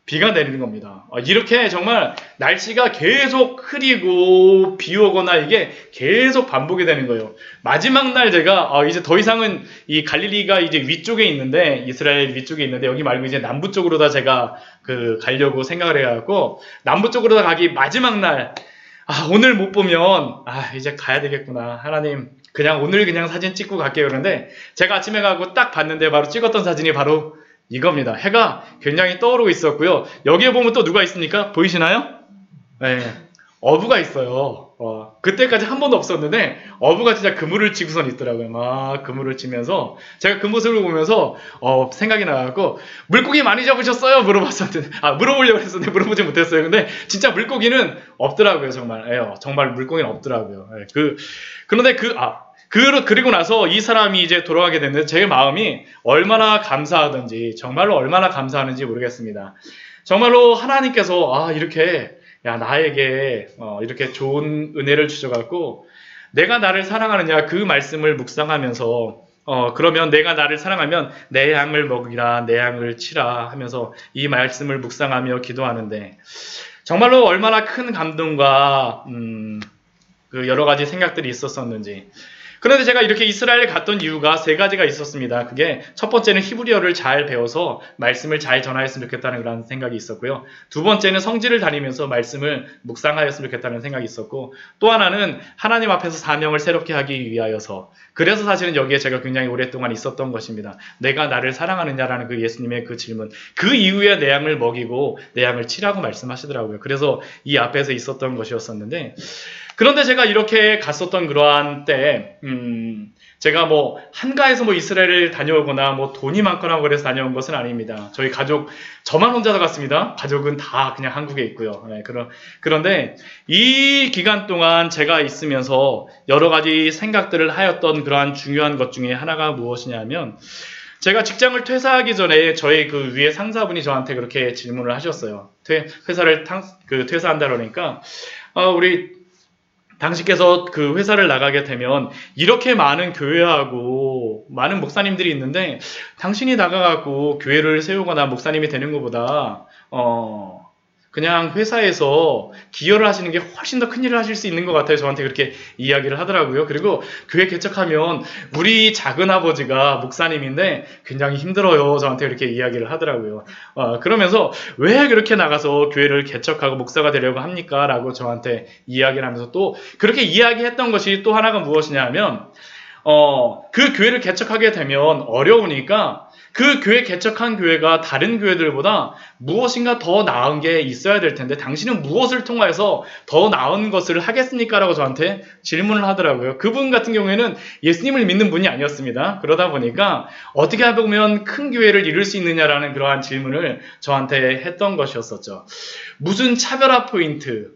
비가 내리는 겁니다. 이렇게 정말 날씨가 계속 흐리고 비 오거나 이게 계속 반복이 되는 거예요. 마지막 날 제가 이제 더 이상은 이 갈릴리가 이제 위쪽에 있는데, 이스라엘 위쪽에 있는데, 여기 말고 이제 남부 쪽으로 다 제가 가려고 생각을 해갖고 남부 쪽으로 다 가기 마지막 날, 오늘 못 보면 이제 가야 되겠구나. 하나님, 그냥 오늘 그냥 사진 찍고 갈게요. 그런데 제가 아침에 가고 딱 봤는데 바로 찍었던 사진이 바로 이겁니다. 해가 굉장히 떠오르고 있었고요. 여기에 보면 또 누가 있습니까? 보이시나요? 네, 어부가 있어요. 그때까지 한 번도 없었는데 어부가 진짜 그물을 치고선 있더라고요. 막 그물을 치면서 제가 그 모습을 보면서 생각이 나갖고 물고기 많이 잡으셨어요? 물어봤었는데 물어보려고 했었는데 물어보지 못했어요. 근데 진짜 물고기는 없더라고요. 정말 정말 물고기는 없더라고요. 그런데 그리고 나서 이 사람이 이제 돌아가게 됐는데 제 마음이 얼마나 감사하던지 정말로 얼마나 감사하는지 모르겠습니다. 정말로 하나님께서 이렇게 나에게 이렇게 좋은 은혜를 주셔갖고 내가 나를 사랑하느냐 그 말씀을 묵상하면서 그러면 내가 나를 사랑하면 내 양을 먹이라 내 양을 치라 하면서 이 말씀을 묵상하며 기도하는데 정말로 얼마나 큰 감동과 그 여러 가지 생각들이 있었었는지. 그런데 제가 이렇게 이스라엘에 갔던 이유가 세 가지가 있었습니다. 그게 첫 번째는 히브리어를 잘 배워서 말씀을 잘 전하였으면 좋겠다는 그런 생각이 있었고요. 두 번째는 성지를 다니면서 말씀을 묵상하였으면 좋겠다는 생각이 있었고 또 하나는 하나님 앞에서 사명을 새롭게 하기 위하여서 그래서 사실은 여기에 제가 굉장히 오랫동안 있었던 것입니다. 내가 나를 사랑하느냐라는 그 예수님의 그 질문. 그 이후에 내 양을 먹이고 내 양을 치라고 말씀하시더라고요. 그래서 이 앞에서 있었던 것이었었는데 그런데 제가 이렇게 갔었던 그러한 때, 제가 한가해서 이스라엘을 다녀오거나 돈이 많거나 그래서 다녀온 것은 아닙니다. 저희 가족, 저만 혼자서 갔습니다. 가족은 다 그냥 한국에 있고요. 그런데 이 기간 동안 제가 있으면서 여러 가지 생각들을 하였던 그러한 중요한 것 중에 하나가 무엇이냐면, 제가 직장을 퇴사하기 전에 저희 그 위에 상사분이 저한테 그렇게 질문을 하셨어요. 회사를 퇴사한다 그러니까, 우리 당신께서 그 회사를 나가게 되면 이렇게 많은 교회하고 많은 목사님들이 있는데 당신이 나가갖고 교회를 세우거나 목사님이 되는 것보다 그냥 회사에서 기여를 하시는 게 훨씬 더 큰 일을 하실 수 있는 것 같아요. 저한테 그렇게 이야기를 하더라고요. 그리고 교회 개척하면 우리 작은아버지가 목사님인데 굉장히 힘들어요. 저한테 그렇게 이야기를 하더라고요. 그러면서 왜 그렇게 나가서 교회를 개척하고 목사가 되려고 합니까? 라고 저한테 이야기를 하면서 또 그렇게 이야기했던 것이 또 하나가 무엇이냐 하면 그 교회를 개척하게 되면 어려우니까 그 교회 개척한 교회가 다른 교회들보다 무엇인가 더 나은 게 있어야 될 텐데 당신은 무엇을 통해서 더 나은 것을 하겠습니까? 라고 저한테 질문을 하더라고요. 그분 같은 경우에는 예수님을 믿는 분이 아니었습니다. 그러다 보니까 어떻게 보면 큰 교회를 이룰 수 있느냐라는 그러한 질문을 저한테 했던 것이었었죠. 무슨 차별화 포인트?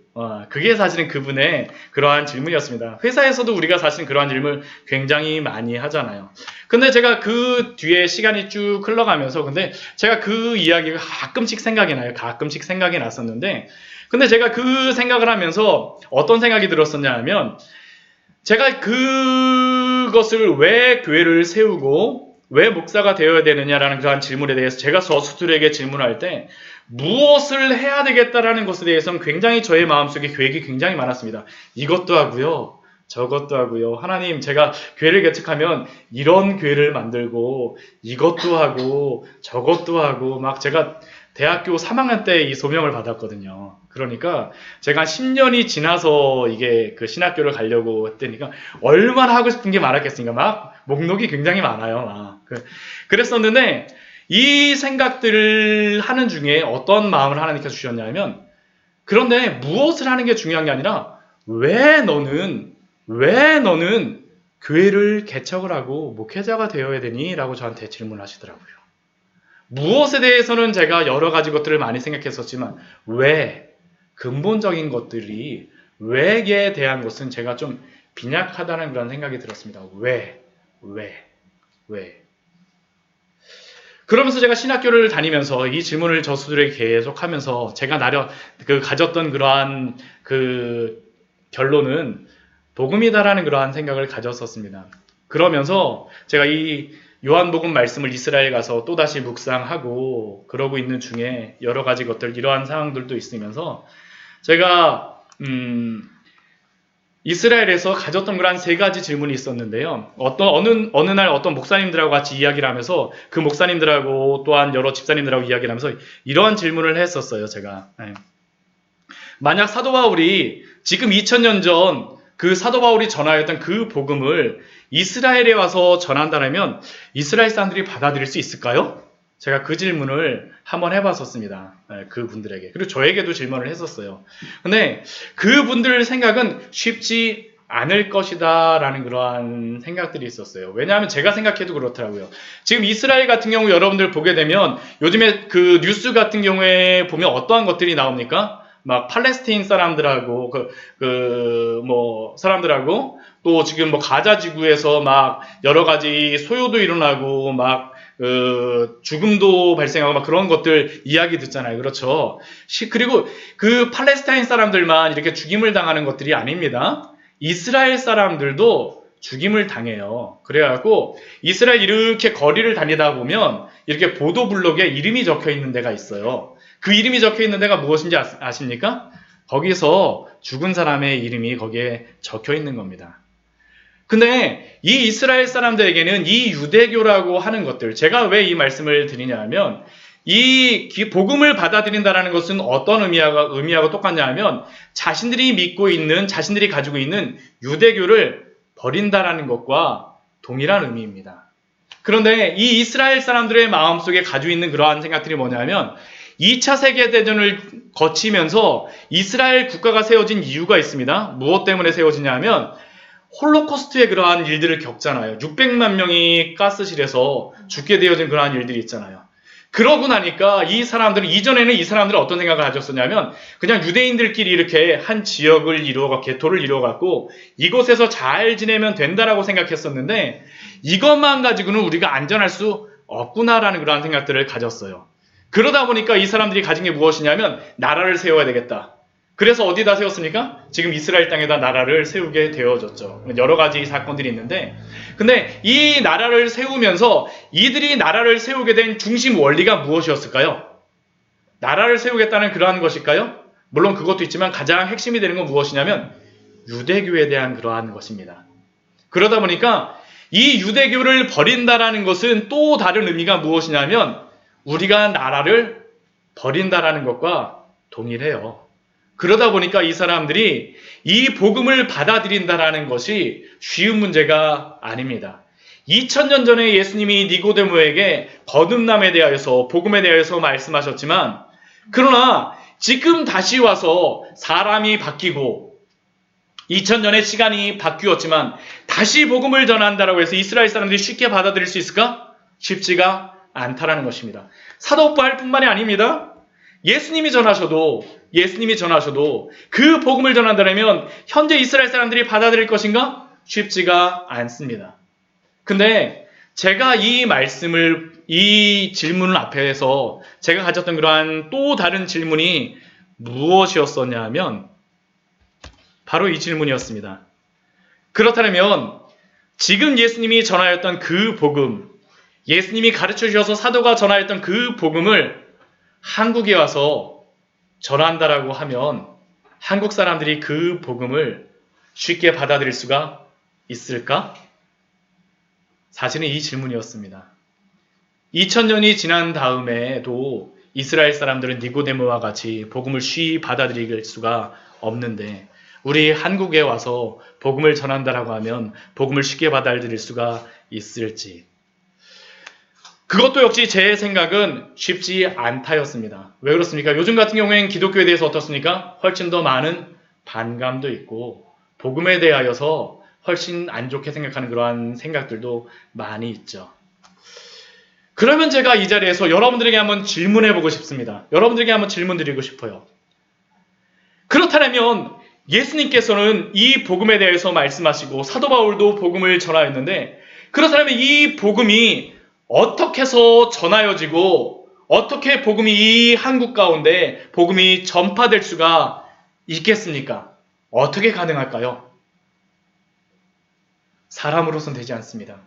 그게 사실은 그분의 그러한 질문이었습니다. 회사에서도 우리가 사실 그러한 질문을 굉장히 많이 하잖아요. 근데 제가 그 뒤에 시간이 쭉 흘러가면서 근데 제가 그 이야기가 가끔씩 생각이 나요. 가끔씩 생각이 났었는데 근데 제가 그 생각을 하면서 어떤 생각이 들었었냐 하면 제가 그것을 왜 교회를 세우고 왜 목사가 되어야 되느냐라는 그러한 질문에 대해서 제가 저 스스로에게 질문할 때 무엇을 해야 되겠다라는 것에 대해서는 굉장히 저의 마음속에 계획이 굉장히 많았습니다. 이것도 하고요. 저것도 하고요. 하나님, 제가 교회를 개척하면 이런 교회를 만들고 이것도 하고 저것도 하고 막 제가 대학교 3학년 때 이 소명을 받았거든요. 그러니까 제가 10년이 지나서 이게 그 신학교를 가려고 했더니까 얼마나 하고 싶은 게 많았겠습니까? 막 목록이 굉장히 많아요. 그랬었는데 이 생각들을 하는 중에 어떤 마음을 하나님께서 주셨냐면 그런데 무엇을 하는 게 중요한 게 아니라 왜 너는 교회를 개척을 하고 목회자가 되어야 되니? 라고 저한테 질문을 하시더라고요. 무엇에 대해서는 제가 여러 가지 것들을 많이 생각했었지만 왜? 근본적인 것들이 왜에 대한 것은 제가 좀 빈약하다는 그런 생각이 들었습니다. 왜? 그러면서 제가 신학교를 다니면서 이 질문을 저 스스로에게 계속하면서 제가 가졌던 그러한 그 결론은 복음이다라는 그러한 생각을 가졌었습니다. 그러면서 제가 이 요한복음 말씀을 이스라엘 가서 또다시 묵상하고 그러고 있는 중에 여러 가지 것들 이러한 상황들도 있으면서 제가 이스라엘에서 가졌던 그런 세 가지 질문이 있었는데요. 어느 날 어떤 목사님들하고 같이 이야기를 하면서 그 목사님들하고 또한 여러 집사님들하고 이야기를 하면서 이러한 질문을 했었어요, 제가. 만약 사도 바울이 지금 2000년 전 그 사도 바울이 전하였던 그 복음을 이스라엘에 와서 전한다면 이스라엘 사람들이 받아들일 수 있을까요? 제가 그 질문을 한번 해봤었습니다. 그분들에게. 그리고 저에게도 질문을 했었어요. 근데 그분들 생각은 쉽지 않을 것이다 라는 그러한 생각들이 있었어요. 왜냐하면 제가 생각해도 그렇더라고요. 지금 이스라엘 같은 경우 여러분들 보게 되면 요즘에 그 뉴스 같은 경우에 보면 어떠한 것들이 나옵니까? 막 팔레스타인 사람들하고 사람들하고 또 지금 뭐 가자 지구에서 막 여러 가지 소요도 일어나고 막 죽음도 발생하고 막 그런 것들 이야기 듣잖아요. 그렇죠? 그리고 그 팔레스타인 사람들만 이렇게 죽임을 당하는 것들이 아닙니다. 이스라엘 사람들도 죽임을 당해요. 그래갖고 이스라엘 이렇게 거리를 다니다 보면 이렇게 보도블록에 이름이 적혀 있는 데가 있어요. 그 이름이 적혀 있는 데가 무엇인지 아십니까? 거기서 죽은 사람의 이름이 거기에 적혀 있는 겁니다. 근데 이 이스라엘 사람들에게는 이 유대교라고 하는 것들, 제가 왜 이 말씀을 드리냐 하면 이 복음을 받아들인다는 것은 어떤 의미하고 똑같냐 하면 자신들이 믿고 있는, 자신들이 가지고 있는 유대교를 버린다라는 것과 동일한 의미입니다. 그런데 이 이스라엘 사람들의 마음속에 가지고 있는 그러한 생각들이 뭐냐면 2차 세계대전을 거치면서 이스라엘 국가가 세워진 이유가 있습니다. 무엇 때문에 세워지냐 하면 홀로코스트의 그러한 일들을 겪잖아요. 600만 명이 가스실에서 죽게 되어진 그러한 일들이 있잖아요. 그러고 나니까 이 사람들은, 이전에는 이 사람들은 어떤 생각을 가졌었냐면 그냥 유대인들끼리 이렇게 한 지역을 이루어가, 개토를 이루어갖고 이곳에서 잘 지내면 된다라고 생각했었는데 이것만 가지고는 우리가 안전할 수 없구나라는 그러한 생각들을 가졌어요. 그러다 보니까 이 사람들이 가진 게 무엇이냐면 나라를 세워야 되겠다. 그래서 어디다 세웠습니까? 지금 이스라엘 땅에다 나라를 세우게 되어졌죠. 여러 가지 사건들이 있는데, 근데 이 나라를 세우면서 이들이 나라를 세우게 된 중심 원리가 무엇이었을까요? 나라를 세우겠다는 그러한 것일까요? 물론 그것도 있지만 가장 핵심이 되는 건 무엇이냐면 유대교에 대한 그러한 것입니다. 그러다 보니까 이 유대교를 버린다라는 것은 또 다른 의미가 무엇이냐면 우리가 나라를 버린다라는 것과 동일해요. 그러다 보니까 이 사람들이 이 복음을 받아들인다라는 것이 쉬운 문제가 아닙니다. 2000년 전에 예수님이 니고데모에게 거듭남에 대하여서, 복음에 대하여서 말씀하셨지만, 그러나 지금 다시 와서 사람이 바뀌고 2000년의 시간이 바뀌었지만 다시 복음을 전한다라고 해서 이스라엘 사람들이 쉽게 받아들일 수 있을까? 쉽지가 않다라는 것입니다. 사도 바울 뿐만이 아닙니다. 예수님이 전하셔도 그 복음을 전한다면 현재 이스라엘 사람들이 받아들일 것인가? 쉽지가 않습니다. 근데 제가 이 질문 앞에서 제가 가졌던 그러한 또 다른 질문이 무엇이었었냐 하면 바로 이 질문이었습니다. 그렇다면 지금 예수님이 전하였던 그 복음, 예수님이 가르쳐 주셔서 사도가 전하였던 그 복음을 한국에 와서 전한다라고 하면 한국 사람들이 그 복음을 쉽게 받아들일 수가 있을까? 사실은 이 질문이었습니다. 2000년이 지난 다음에도 이스라엘 사람들은 니고데모와 같이 복음을 쉽게 받아들일 수가 없는데 우리 한국에 와서 복음을 전한다라고 하면 복음을 쉽게 받아들일 수가 있을지, 그것도 역시 제 생각은 쉽지 않다였습니다. 왜 그렇습니까? 요즘 같은 경우에는 기독교에 대해서 어떻습니까? 훨씬 더 많은 반감도 있고 복음에 대하여서 훨씬 안 좋게 생각하는 그러한 생각들도 많이 있죠. 그러면 제가 이 자리에서 여러분들에게 한번 질문해보고 싶습니다. 여러분들에게 한번 질문 드리고 싶어요. 그렇다면 예수님께서는 이 복음에 대해서 말씀하시고 사도 바울도 복음을 전하였는데, 그렇다면 이 복음이 어떻게 해서 전하여지고 어떻게 복음이 이 한국 가운데 복음이 전파될 수가 있겠습니까? 어떻게 가능할까요? 사람으로서는 되지 않습니다.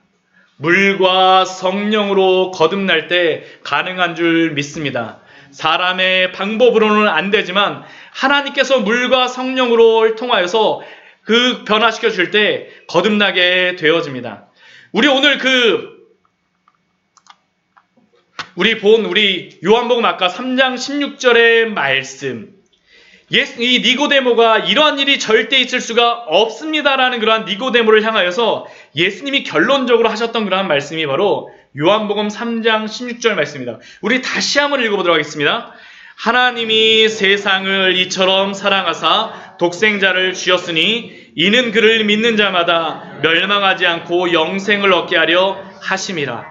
물과 성령으로 거듭날 때 가능한 줄 믿습니다. 사람의 방법으로는 안 되지만 하나님께서 물과 성령으로 통하여서 그 변화시켜 줄 때 거듭나게 되어집니다. 우리 오늘 우리 요한복음 아까 3장 16절의 말씀, 이 니고데모가 이러한 일이 절대 있을 수가 없습니다라는 그러한 니고데모를 향하여서 예수님이 결론적으로 하셨던 그러한 말씀이 바로 요한복음 3장 16절 말씀입니다. 우리 다시 한번 읽어보도록 하겠습니다. 하나님이 세상을 이처럼 사랑하사 독생자를 주셨으니 이는 그를 믿는 자마다 멸망하지 않고 영생을 얻게 하려 하심이라.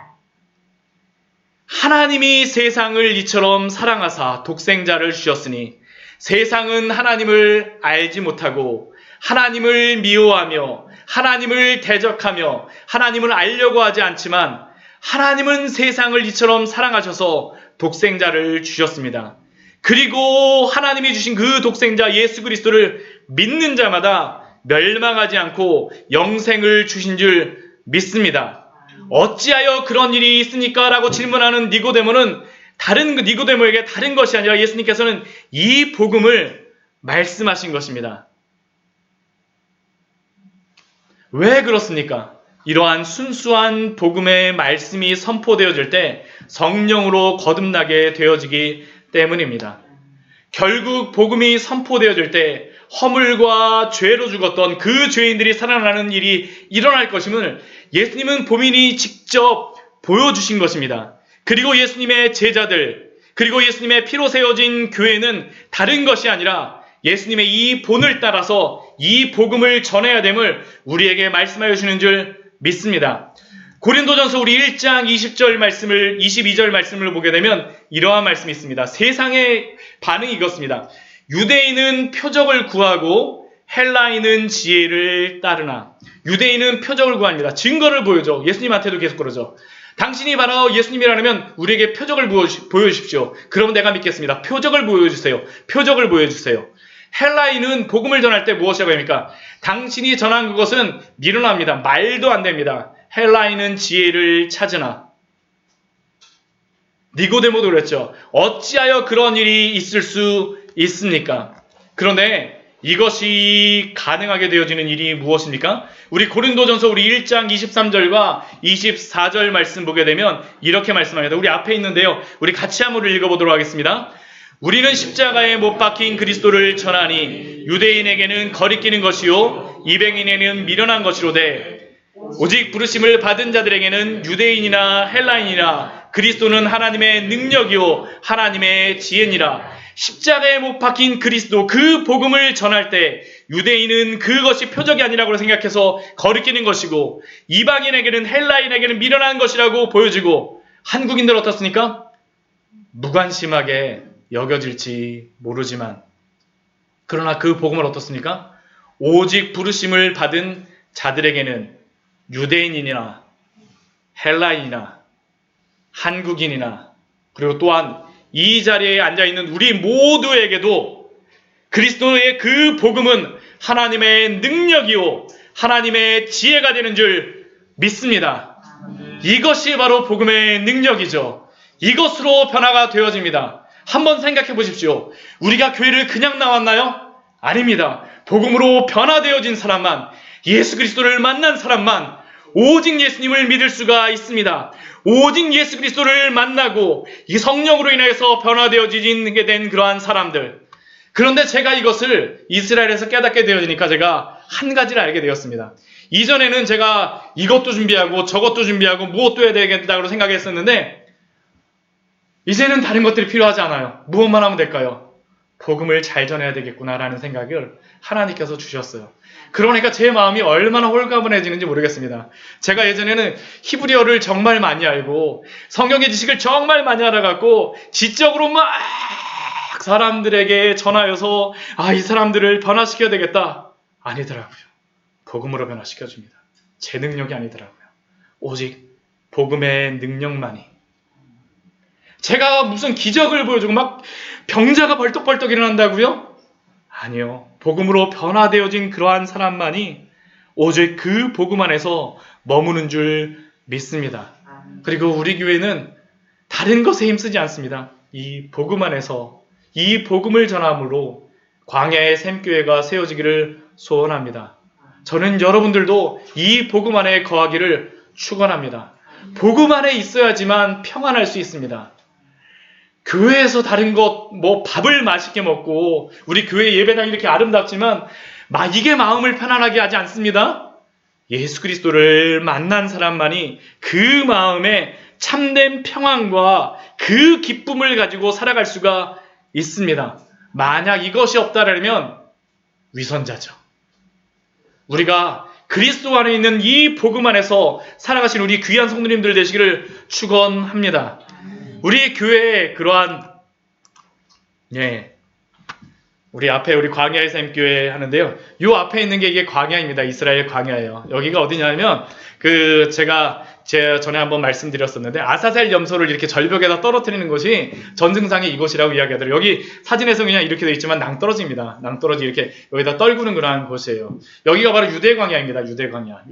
하나님이 세상을 이처럼 사랑하사 독생자를 주셨으니, 세상은 하나님을 알지 못하고 하나님을 미워하며 하나님을 대적하며 하나님을 알려고 하지 않지만, 하나님은 세상을 이처럼 사랑하셔서 독생자를 주셨습니다. 그리고 하나님이 주신 그 독생자 예수 그리스도를 믿는 자마다 멸망하지 않고 영생을 주신 줄 믿습니다. 어찌하여 그런 일이 있습니까? 라고 질문하는 니고데모는 니고데모에게 다른 것이 아니라 예수님께서는 이 복음을 말씀하신 것입니다. 왜 그렇습니까? 이러한 순수한 복음의 말씀이 선포되어질 때 성령으로 거듭나게 되어지기 때문입니다. 결국 복음이 선포되어질 때 허물과 죄로 죽었던 그 죄인들이 살아나는 일이 일어날 것임을 예수님은 본인이 직접 보여주신 것입니다. 그리고 예수님의 제자들, 그리고 예수님의 피로 세워진 교회는 다른 것이 아니라 예수님의 이 본을 따라서 이 복음을 전해야 됨을 우리에게 말씀하여 주시는 줄 믿습니다. 고린도전서 우리 1장 22절 말씀을 보게 되면 이러한 말씀이 있습니다. 세상의 반응이 이것입니다. 유대인은 표적을 구하고 헬라인은 지혜를 따르나. 유대인은 표적을 구합니다. 증거를 보여줘. 예수님한테도 계속 그러죠. 당신이 바로 예수님이라면 우리에게 표적을 보여주십시오. 그럼 내가 믿겠습니다. 표적을 보여주세요. 표적을 보여주세요. 헬라인은 복음을 전할 때 무엇이라고 합니까? 당신이 전한 그것은 미련합니다. 말도 안 됩니다. 헬라인은 지혜를 찾으나. 니고데모도 그랬죠. 어찌하여 그런 일이 있을 수 있습니까? 그런데 이것이 가능하게 되어지는 일이 무엇입니까? 우리 고린도전서 우리 1장 23절과 24절 말씀 보게 되면 이렇게 말씀합니다. 우리 앞에 있는데요. 우리 같이 한번 읽어보도록 하겠습니다. 우리는 십자가에 못 박힌 그리스도를 전하니 유대인에게는 거리끼는 것이요 이방인에게는 미련한 것이로되 오직 부르심을 받은 자들에게는 유대인이나 헬라인이나 그리스도는 하나님의 능력이요 하나님의 지혜니라. 십자가에 못 박힌 그리스도 그 복음을 전할 때 유대인은 그것이 표적이 아니라고 생각해서 거리끼는 것이고 이방인에게는 헬라인에게는 미련한 것이라고 보여지고 한국인들 어떻습니까? 무관심하게 여겨질지 모르지만 그러나 그 복음을 어떻습니까? 오직 부르심을 받은 자들에게는 유대인이나 헬라인이나 한국인이나 그리고 또한 이 자리에 앉아있는 우리 모두에게도 그리스도의 그 복음은 하나님의 능력이요 하나님의 지혜가 되는 줄 믿습니다. 이것이 바로 복음의 능력이죠. 이것으로 변화가 되어집니다. 한번 생각해 보십시오. 우리가 교회를 그냥 나왔나요? 아닙니다. 복음으로 변화되어진 사람만, 예수 그리스도를 만난 사람만 오직 예수님을 믿을 수가 있습니다. 오직 예수 그리스도를 만나고 이 성령으로 인해서 변화되어지게 된 그러한 사람들. 그런데 제가 이것을 이스라엘에서 깨닫게 되어지니까 제가 한 가지를 알게 되었습니다. 이전에는 제가 이것도 준비하고 저것도 준비하고 무엇도 해야 되겠다고 생각했었는데 이제는 다른 것들이 필요하지 않아요. 무엇만 하면 될까요? 복음을 잘 전해야 되겠구나라는 생각을 하나님께서 주셨어요. 그러니까 제 마음이 얼마나 홀가분해지는지 모르겠습니다. 제가 예전에는 히브리어를 정말 많이 알고 성경의 지식을 정말 많이 알아갖고 지적으로 막 사람들에게 전하여서 이 사람들을 변화시켜야 되겠다. 아니더라고요. 복음으로 변화시켜줍니다. 제 능력이 아니더라고요. 오직 복음의 능력만이. 제가 무슨 기적을 보여주고 막 병자가 벌떡벌떡 일어난다고요? 아니요. 복음으로 변화되어진 그러한 사람만이 오직 그 복음 안에서 머무는 줄 믿습니다. 그리고 우리 교회는 다른 것에 힘쓰지 않습니다. 이 복음 안에서 이 복음을 전함으로 광야의 샘교회가 세워지기를 소원합니다. 저는 여러분들도 이 복음 안에 거하기를 축원합니다. 복음 안에 있어야지만 평안할 수 있습니다. 교회에서 다른 것, 밥을 맛있게 먹고 우리 교회 예배당이 이렇게 아름답지만 이게 마음을 편안하게 하지 않습니다. 예수 그리스도를 만난 사람만이 그 마음에 참된 평안과 그 기쁨을 가지고 살아갈 수가 있습니다. 만약 이것이 없다라면 위선자죠. 우리가 그리스도 안에 있는 이 복음 안에서 살아가신 우리 귀한 성도님들 되시기를 축원합니다. 우리 교회에 그러한 우리 앞에 우리 광야의 샘교회 하는데요. 요 앞에 있는 게 이게 광야입니다. 이스라엘 광야예요. 여기가 어디냐면 제가 전에 한번 말씀드렸었는데 아사셀 염소를 이렇게 절벽에다 떨어뜨리는 것이 전승상의 이곳이라고 이야기하더라고요. 여기 사진에서 그냥 이렇게 되어 있지만 낭떠러지입니다. 낭떠러지 이렇게 여기다 떨구는 그러한 곳이에요. 여기가 바로 유대 광야입니다. 유대 광야.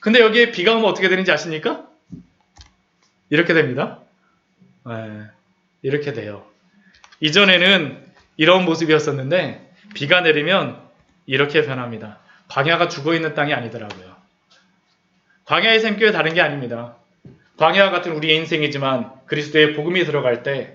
근데 여기에 비가 오면 어떻게 되는지 아십니까? 이렇게 됩니다. 이렇게 돼요. 이전에는 이런 모습이었었는데 비가 내리면 이렇게 변합니다. 광야가 죽어있는 땅이 아니더라고요. 광야의 샘교회 다른 게 아닙니다. 광야와 같은 우리의 인생이지만 그리스도의 복음이 들어갈 때,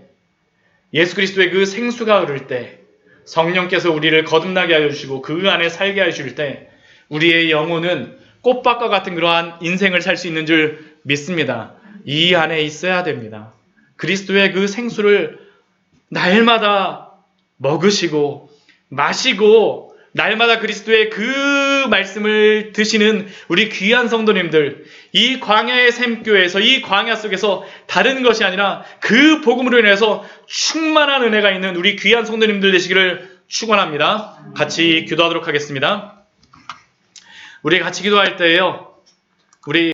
예수 그리스도의 그 생수가 흐를 때, 성령께서 우리를 거듭나게 하여 주시고 그 안에 살게 하여 주실 때 우리의 영혼은 꽃밭과 같은 그러한 인생을 살 수 있는 줄 믿습니다. 이 안에 있어야 됩니다. 그리스도의 그 생수를 날마다 먹으시고 마시고 날마다 그리스도의 그 말씀을 드시는 우리 귀한 성도님들, 이 광야의 샘교회에서, 이 광야 속에서 다른 것이 아니라 그 복음으로 인해서 충만한 은혜가 있는 우리 귀한 성도님들 되시기를 축원합니다. 같이 기도하도록 하겠습니다. 우리 같이 기도할 때에요, 우리